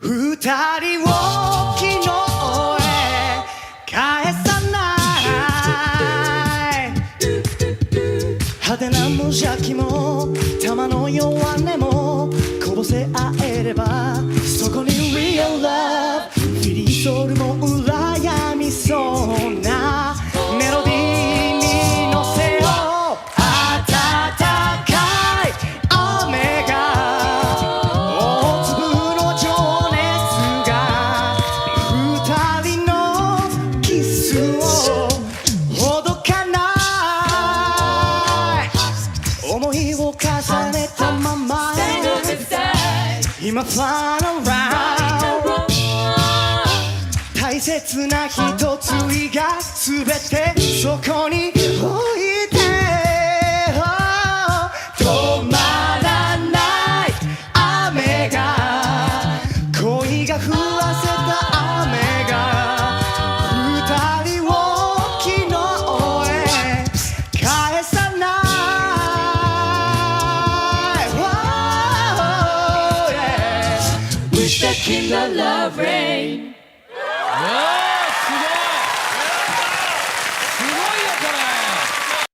二人を昨日へ返さない派手な無邪気も玉の弱音もこぼせ合えればそこに Real Love フィリーソウルも羨みそうなメロディーに乗せよう暖かい雨が大粒の情熱が二人のキスをほどかない思いを重ねたまま今 Final Round 大切な一つ以外全てそこに置いて止まらない雨が恋が降らせた雨が二人を昨日へ返さない Wish that in the love rain.